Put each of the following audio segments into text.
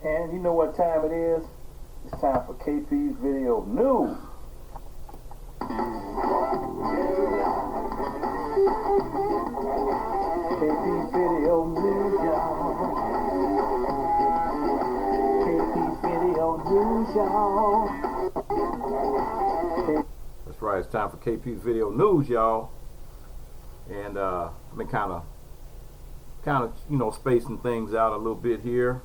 And you know what time it is? It's time for KP's Video News. KP's Video News, y'all. KP's Video News, y'all. That's right, it's time for KP's Video News, y'all. And I've been kind of, spacing things out a little bit here,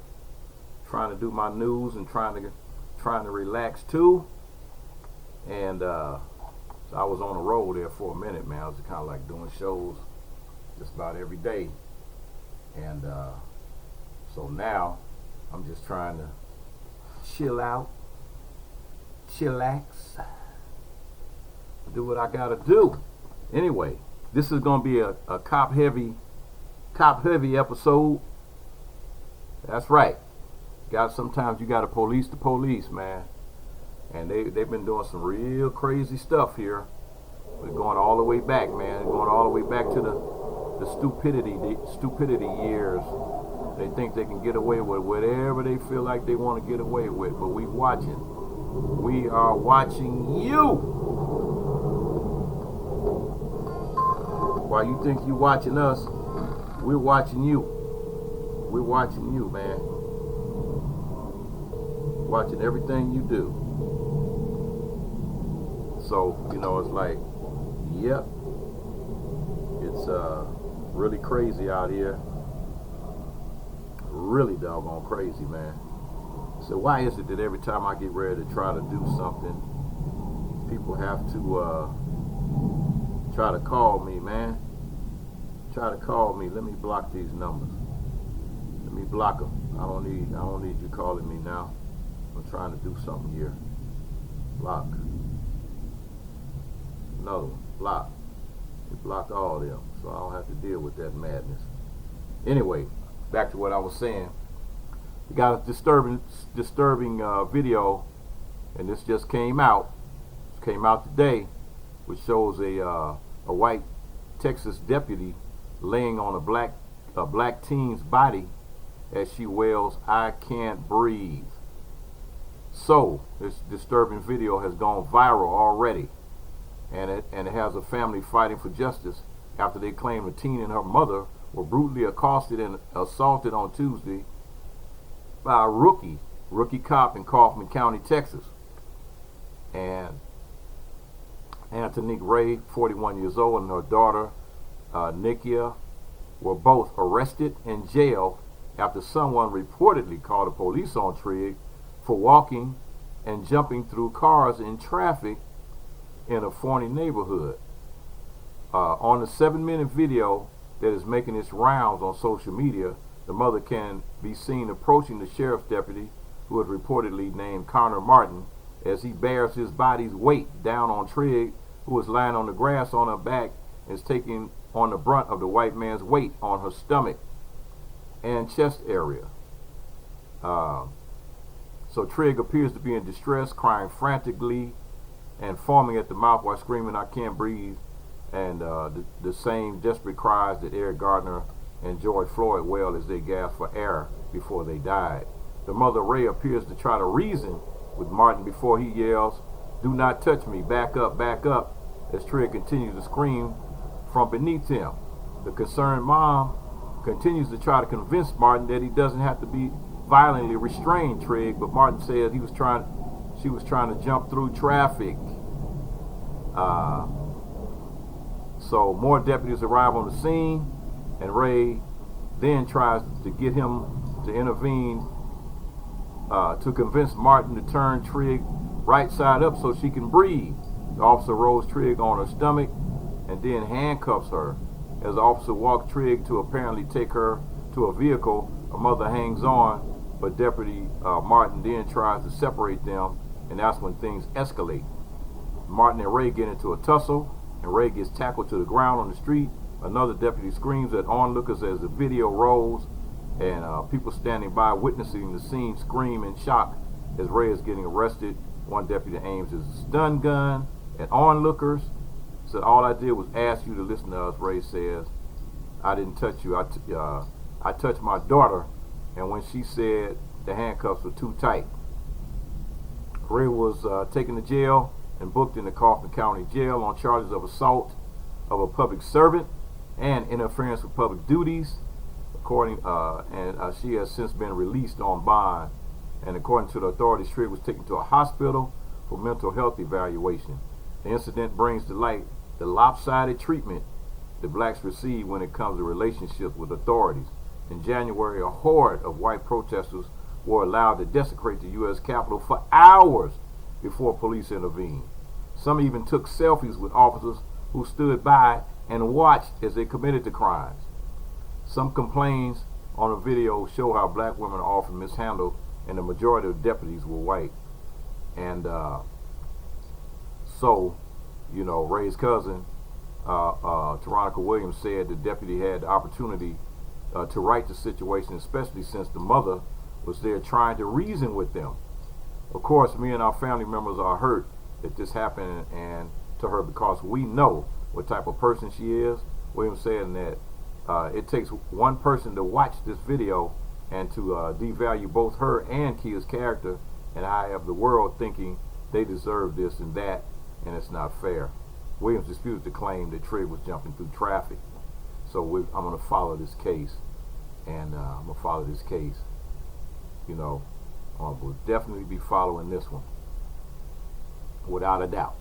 trying to do my news and trying to relax too. And so I was on the road there for a minute, man. I was kind of like doing shows just about every day. And so now I'm just trying to chill out, chillax, do what I gotta do. Anyway, this is gonna be a cop heavy episode. That's right. Sometimes you gotta police the police, man. And they've been doing some real crazy stuff here. We're going all the way back, man. Going all the way back to the stupidity years. They think they can get away with whatever they feel like they want to get away with, but we watching. We are watching you. While you think you watching us, we're watching you. We're watching you, man. Watching everything you do. So, it's like, yep, it's really crazy out here. Really doggone crazy, man. So why is it that every time I get ready to try to do something, people have to try to call me, man? Try to call me. Let me block these numbers. Let me block them. I don't need you calling me now. I'm trying to do something here. Block. Another one. Block. We block all of them, so I don't have to deal with that madness. Anyway, back to what I was saying. We got a disturbing video, and this just came out. It came out today, which shows a white Texas deputy laying on a black teen's body as she wails, "I can't breathe." So this disturbing video has gone viral already, and it has a family fighting for justice after they claim a teen and her mother were brutally accosted and assaulted on Tuesday by a rookie cop in Kaufman County, Texas. And Antonique Ray, 41 years old, and her daughter Nikia were both arrested and jailed after someone reportedly called the police on Trigg for walking and jumping through cars in traffic in a Forney neighborhood. On the 7-minute video that is making its rounds on social media, the mother can be seen approaching the sheriff's deputy, who is reportedly named Connor Martin, as he bears his body's weight down on Trigg, who is lying on the grass on her back and is taking on the brunt of the white man's weight on her stomach and chest area. So Trigg appears to be in distress, crying frantically and foaming at the mouth while screaming, "I can't breathe," and the same desperate cries that Eric Gardner and George Floyd wailed as they gasped for air before they died. The mother, Ray, appears to try to reason with Martin before he yells, "Do not touch me, back up," as Trigg continues to scream from beneath him. The concerned mom continues to try to convince Martin that he doesn't have to be violently restrain Trigg, but Martin said she was trying to jump through traffic. So more deputies arrive on the scene, and Ray then tries to get him to intervene to convince Martin to turn Trigg right side up so she can breathe. The officer rolls Trigg on her stomach and then handcuffs her. As the officer walks Trigg to apparently take her to a vehicle, her mother hangs on, but Deputy Martin then tries to separate them, and that's when things escalate. Martin and Ray get into a tussle, and Ray gets tackled to the ground on the street. Another deputy screams at onlookers as the video rolls, and people standing by witnessing the scene scream in shock as Ray is getting arrested. One deputy aims his stun gun at onlookers. Said, "All I did was ask you to listen to us," Ray says. "I didn't touch you. I touched my daughter, and when she said the handcuffs were too tight. Ray was taken to jail and booked in the Kaufman County Jail on charges of assault of a public servant and interference with public duties. She has since been released on bond. And according to the authorities, Trigg was taken to a hospital for mental health evaluation. The incident brings to light the lopsided treatment the blacks receive when it comes to relationships with authorities. In January, a horde of white protesters were allowed to desecrate the U.S. Capitol for hours before police intervened. Some even took selfies with officers who stood by and watched as they committed the crimes. Some complaints on the video show how black women are often mishandled, and the majority of deputies were white. And Ray's cousin, Teronica Williams, said the deputy had the opportunity to right the situation, especially since the mother was there trying to reason with them. Of course, me and our family members are hurt that this happened and to her, because we know what type of person she is. Williams said that it takes one person to watch this video and to devalue both her and Kia's character, and I have the world thinking they deserve this and that, and it's not fair. Williams disputed the claim that Trigg was jumping through traffic. So I'm going to follow this case, and I'm going to follow this case. We'll definitely be following this one, without a doubt.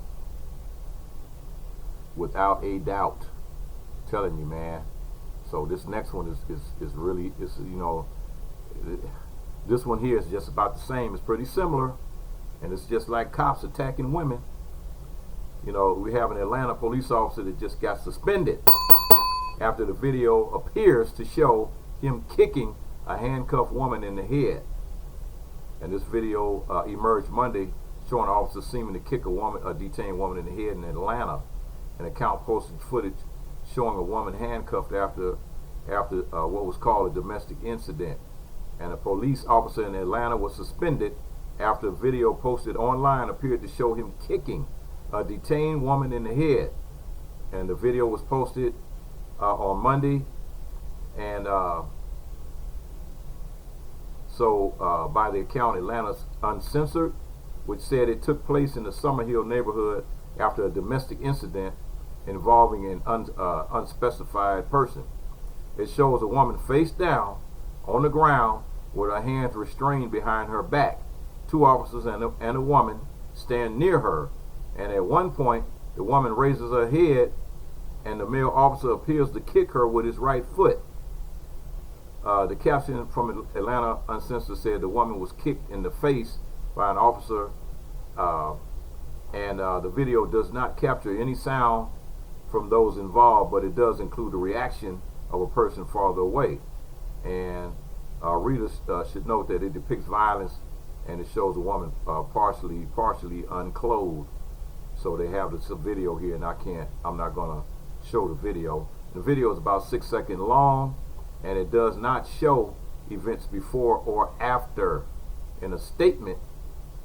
Without a doubt. I'm telling you, man. So this next one is really, this one here is just about the same. It's pretty similar, and it's just like cops attacking women. We have an Atlanta police officer that just got suspended after the video appears to show him kicking a handcuffed woman in the head. And this video emerged Monday, showing officers seeming to kick a detained woman in the head in Atlanta. An account posted footage showing a woman handcuffed after what was called a domestic incident. And a police officer in Atlanta was suspended after a video posted online appeared to show him kicking a detained woman in the head. And the video was posted on Monday, and by the account Atlanta's Uncensored, which said it took place in the Summerhill neighborhood after a domestic incident involving an unspecified person. It shows a woman face down on the ground with her hands restrained behind her back. Two officers and a woman stand near her, and at one point the woman raises her head and the male officer appears to kick her with his right foot. The caption from Atlanta Uncensored said the woman was kicked in the face by an officer, and the video does not capture any sound from those involved, but it does include the reaction of a person farther away. And readers should note that it depicts violence, and it shows a woman partially unclothed. So they have this video here, and I'm not gonna show the video. The video is about 6 seconds long, and it does not show events before or after. In a statement,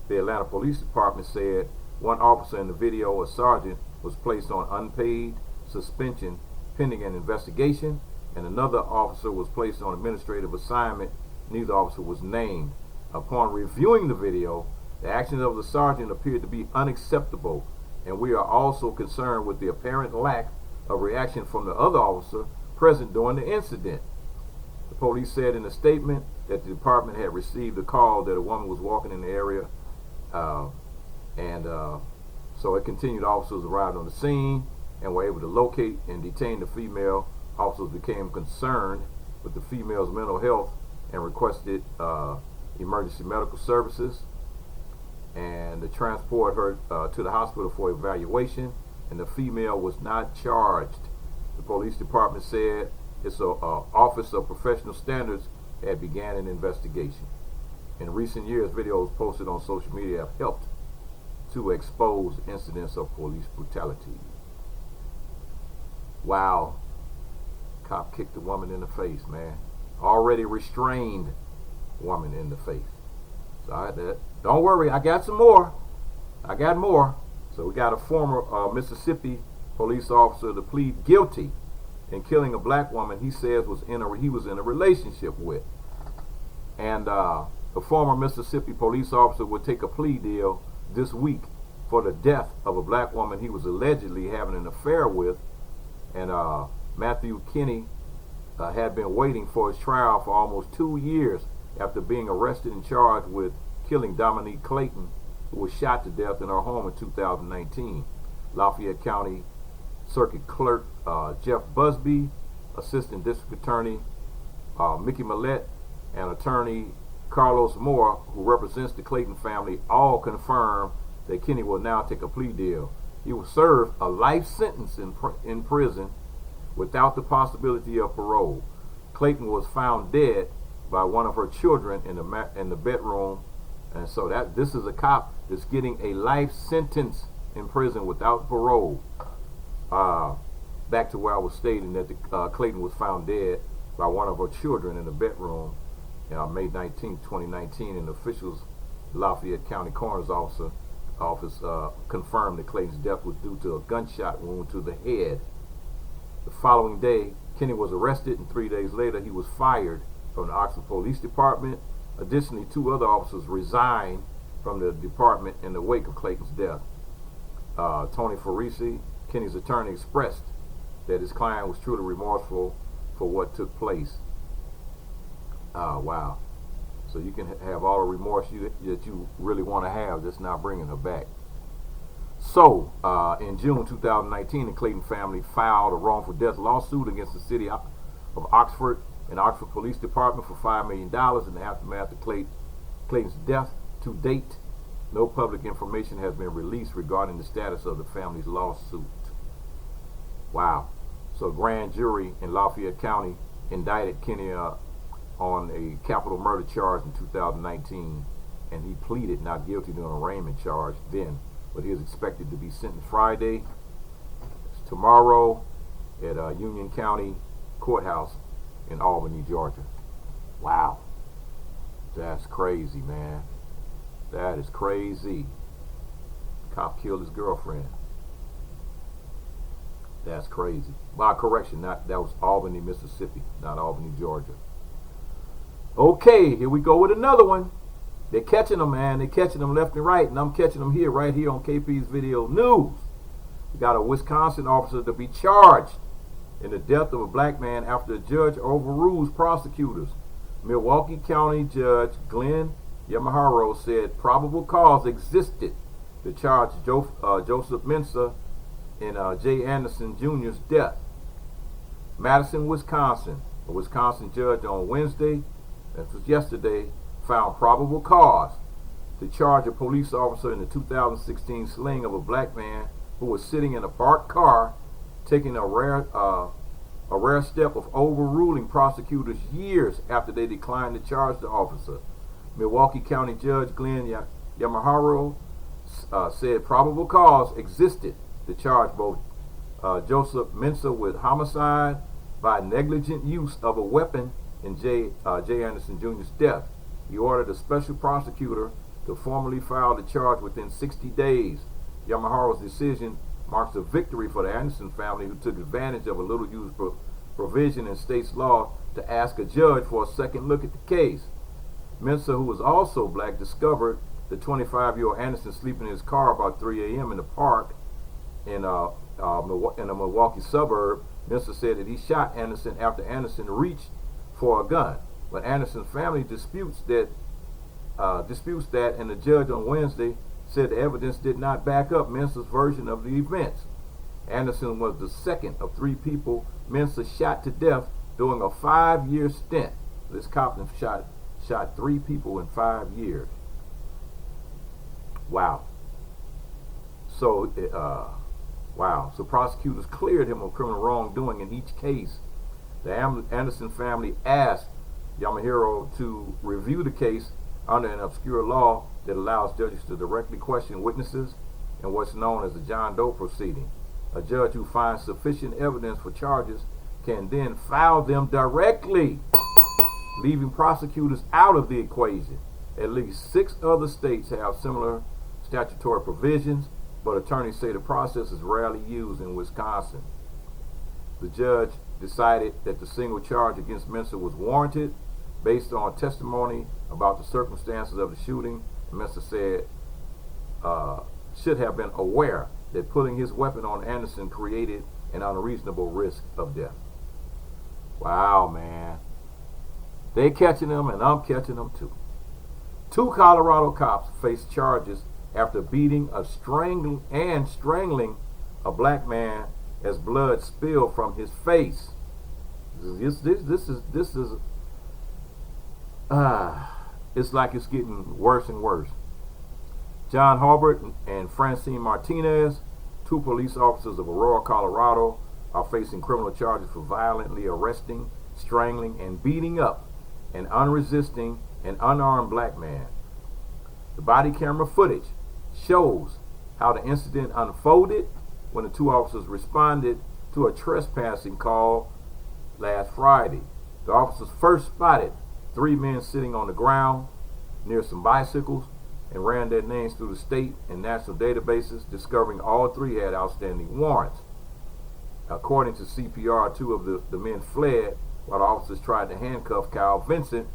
the Atlanta Police Department said one officer in the video, a sergeant, was placed on unpaid suspension pending an investigation, and another officer was placed on administrative assignment. Neither officer was named. Upon reviewing the video, the actions of the sergeant appeared to be unacceptable, and we are also concerned with the apparent lack of reaction from the other officer present during the incident. The police said in a statement that the department had received a call that a woman was walking in the area, so it continued. Officers arrived on the scene and were able to locate and detain the female. Officers became concerned with the female's mental health and requested emergency medical services and to transport her to the hospital for evaluation, and the female was not charged. The police department said its Office of Professional Standards had began an investigation. In recent years, videos posted on social media have helped to expose incidents of police brutality. Wow. Cop kicked a woman in the face, man. Already restrained woman in the face. So don't worry, I got some more. I got more. So we got a former Mississippi police officer to plead guilty in killing a black woman he says he was in a relationship with. And A former Mississippi police officer would take a plea deal this week for the death of a black woman he was allegedly having an affair with. And Matthew Kinney had been waiting for his trial for almost 2 years after being arrested and charged with killing Dominique Clayton, who was shot to death in her home in 2019. Lafayette County Circuit Clerk Jeff Busby, Assistant District Attorney Mickey Millette, and Attorney Carlos Moore, who represents the Clayton family, all confirmed that Kinney will now take a plea deal. He will serve a life sentence in prison without the possibility of parole. Clayton was found dead by one of her children in the bedroom, and so this is a cop that's getting a life sentence in prison without parole. Back to where I was stating that Clayton was found dead by one of her children in the bedroom on May 19, 2019, and officials Lafayette County Coroner's Office confirmed that Clayton's death was due to a gunshot wound to the head. The following day, Kinney was arrested, and 3 days later, he was fired from the Oxford Police Department. Additionally, 2 other officers resigned from the department in the wake of Clayton's death. Tony Farisi, Kinney's attorney, expressed that his client was truly remorseful for what took place. Wow. So you can have all the remorse that you really want to have, just not bringing her back. So, in June 2019, the Clayton family filed a wrongful death lawsuit against the city of Oxford and Oxford Police Department for $5 million in the aftermath of Clayton's death. To date, no public information has been released regarding the status of the family's lawsuit. Wow. So, a grand jury in Lafayette County indicted Kinney on a capital murder charge in 2019, and he pleaded not guilty to an arraignment charge then, but he is expected to be sentenced Friday, tomorrow, at Union County Courthouse in Albany, Georgia. Wow. That's crazy, man. That is crazy. Cop killed his girlfriend. That's crazy. Well, correction, that was Albany, Mississippi, not Albany, Georgia. Okay, here we go with another one. They're catching them, man. They're catching them left and right, and I'm catching them here, right here on KP's Video News. We got a Wisconsin officer to be charged in the death of a black man after a judge overrules prosecutors. Milwaukee County Judge Glenn Yamahiro said probable cause existed to charge Joseph Mensah in Jay Anderson Jr.'s death. Madison, Wisconsin. A Wisconsin judge on Wednesday, that was yesterday, found probable cause to charge a police officer in the 2016 slaying of a black man who was sitting in a parked car, taking a rare step of overruling prosecutors years after they declined to charge the officer. Milwaukee County Judge Glenn Yamahiro said probable cause existed to charge both Joseph Mensah with homicide by negligent use of a weapon in Jay Anderson Jr.'s death. He ordered a special prosecutor to formally file the charge within 60 days. Yamahiro's decision marks a victory for the Anderson family, who took advantage of a little-used provision in state's law to ask a judge for a second look at the case. Mensah, who was also black, discovered the 25-year-old Anderson sleeping in his car about 3 a.m. in the park in a Milwaukee suburb. Mensah said that he shot Anderson after Anderson reached for a gun, but Anderson's family disputes that, and the judge on Wednesday said the evidence did not back up Mensah's version of the events. Anderson was the second of 3 people Mensah shot to death during a 5-year stint. This cop shot 3 people in 5 years. Wow. So, So prosecutors cleared him of criminal wrongdoing in each case. The Anderson family asked Yamahiro to review the case under an obscure law that allows judges to directly question witnesses in what's known as the John Doe proceeding. A judge who finds sufficient evidence for charges can then file them directly, leaving prosecutors out of the equation. At least 6 other states have similar statutory provisions, but attorneys say the process is rarely used in Wisconsin. The judge decided that the single charge against Mensah was warranted Based on testimony about the circumstances of the shooting, Mr. said should have been aware that putting his weapon on Anderson created an unreasonable risk of death. Wow, man. They catching him, and I'm catching them too. 2 Colorado cops face charges after beating and strangling a black man as blood spilled from his face. This is it's like it's getting worse and worse. John Harbert and Francine Martinez, 2 police officers of Aurora, Colorado, are facing criminal charges for violently arresting, strangling, and beating up an unresisting and unarmed black man. The body camera footage shows how the incident unfolded when the 2 officers responded to a trespassing call last Friday. The officers first spotted 3 men sitting on the ground near some bicycles and ran their names through the state and national databases, discovering all 3 had outstanding warrants. According to CPR, 2 of the men fled while the officers tried to handcuff Kyle Vincent,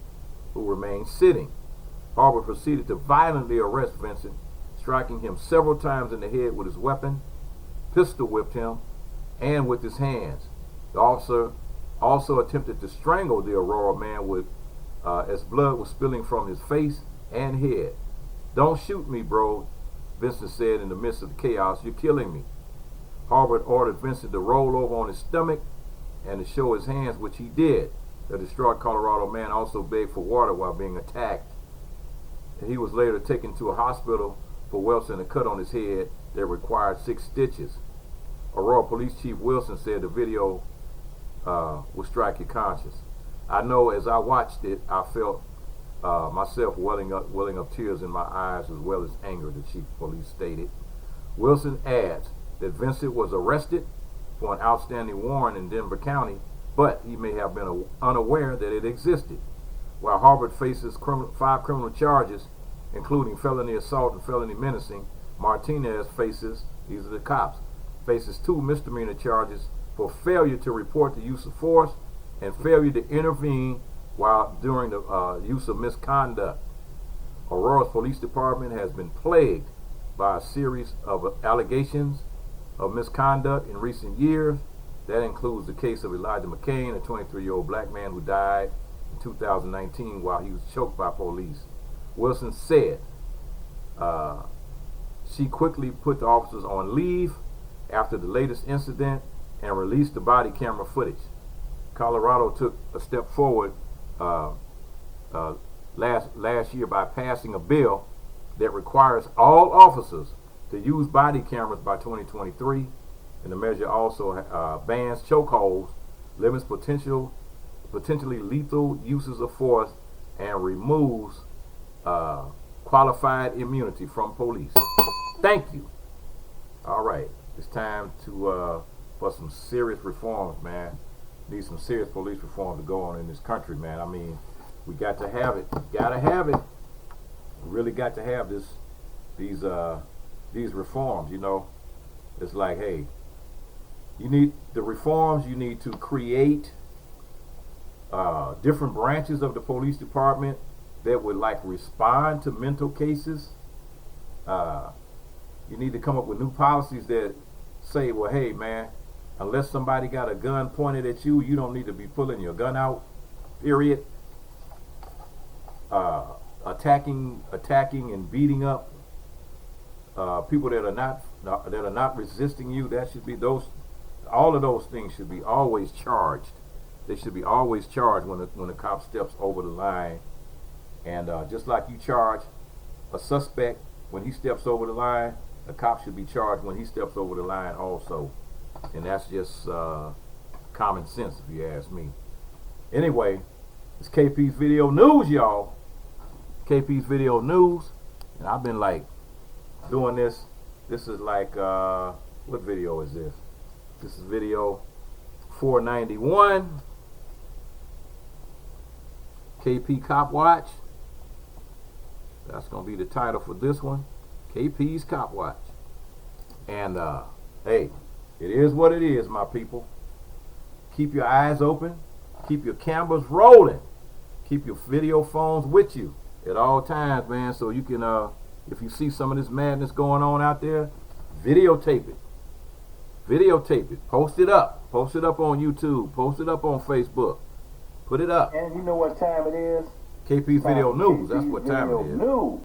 who remained sitting. Harbert proceeded to violently arrest Vincent, striking him several times in the head with his weapon, pistol whipped him, and with his hands. The officer also attempted to strangle the Aurora man as blood was spilling from his face and head. "Don't shoot me, bro," Vincent said in the midst of the chaos. "You're killing me." Harbert ordered Vincent to roll over on his stomach and to show his hands, which he did. The distraught Colorado man also begged for water while being attacked. He was later taken to a hospital for Wilson, a cut on his head that required 6 stitches. Aurora Police Chief Wilson said the video will strike your conscience. I know as I watched it, I felt myself welling up tears in my eyes as well as anger, the chief of police stated. Wilson adds that Vincent was arrested for an outstanding warrant in Denver County, but he may have been unaware that it existed. While Harbert faces 5 criminal charges, including felony assault and felony menacing, Martinez faces, these are the cops, faces 2 misdemeanor charges for failure to report the use of force and failure to intervene while during the use of misconduct. Aurora's police department has been plagued by a series of allegations of misconduct in recent years. That includes the case of Elijah McCain, a 23-year-old black man who died in 2019 while he was choked by police. Wilson said she quickly put the officers on leave after the latest incident and released the body camera footage. Colorado took a step forward last year by passing a bill that requires all officers to use body cameras by 2023, and the measure also bans chokeholds, limits potentially lethal uses of force, and removes qualified immunity from police. Thank you. All right, it's time to for some serious reforms, man. Need some serious police reform to go on in this country, man. I mean, we got to have it. Gotta have it. We really got to have these reforms. You know, it's like, hey, you need the reforms. You need to create different branches of the police department that would like respond to mental cases. You need to come up with new policies that say, well, hey, man, unless somebody got a gun pointed at you, you don't need to be pulling your gun out, period. Attacking and beating up people that are not resisting you. That should be all of those things should be always charged. They should be always charged when a cop steps over the line. And just like you charge a suspect when he steps over the line, a cop should be charged when he steps over the line also. And that's just common sense, if you ask me. Anyway, it's KP's Video News, y'all. KP's Video News. And I've been like doing this. This is like, what video is this? This is video 491. KP Cop Watch. That's going to be the title for this one. KP's Cop Watch. And, hey, it is what it is, my people. Keep your eyes open. Keep your cameras rolling. Keep your video phones with you at all times, man, so you can, if you see some of this madness going on out there, videotape it. Videotape it. Post it up. Post it up on YouTube. Post it up on Facebook. Put it up. And you know what time it is? KP Video News. That's what time it is.